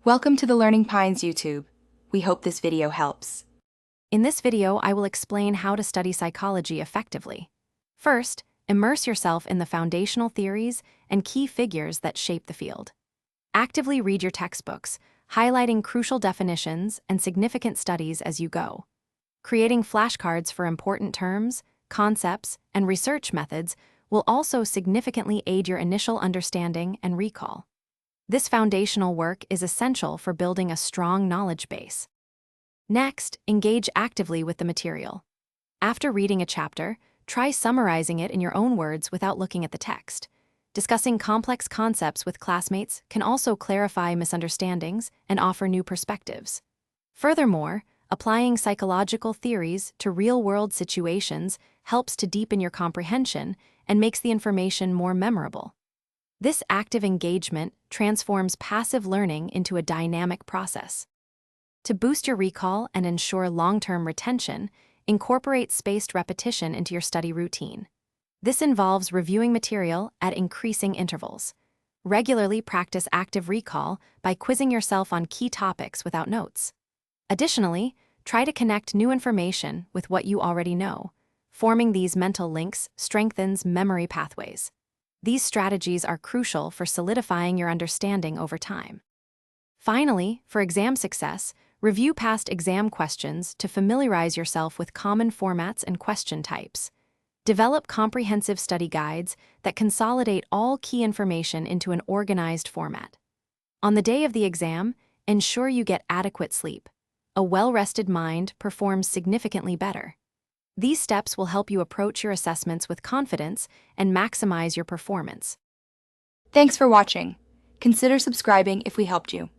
Welcome to the Learning Pines YouTube. We hope this video helps. In this video, I will explain how to study psychology effectively. First, immerse yourself in the foundational theories and key figures that shape the field. Actively read your textbooks, highlighting crucial definitions and significant studies as you go. Creating flashcards for important terms, concepts, and research methods will also significantly aid your initial understanding and recall. This foundational work is essential for building a strong knowledge base. Next, engage actively with the material. After reading a chapter, try summarizing it in your own words without looking at the text. Discussing complex concepts with classmates can also clarify misunderstandings and offer new perspectives. Furthermore, applying psychological theories to real-world situations helps to deepen your comprehension and makes the information more memorable. This active engagement transforms passive learning into a dynamic process. To boost your recall and ensure long-term retention, incorporate spaced repetition into your study routine. This involves reviewing material at increasing intervals. Regularly practice active recall by quizzing yourself on key topics without notes. Additionally, try to connect new information with what you already know. Forming these mental links strengthens memory pathways. These strategies are crucial for solidifying your understanding over time. Finally, for exam success, review past exam questions to familiarize yourself with common formats and question types. Develop comprehensive study guides that consolidate all key information into an organized format. On the day of the exam, ensure you get adequate sleep. A well-rested mind performs significantly better. These steps will help you approach your assessments with confidence and maximize your performance. Thanks for watching. Consider subscribing if we helped you.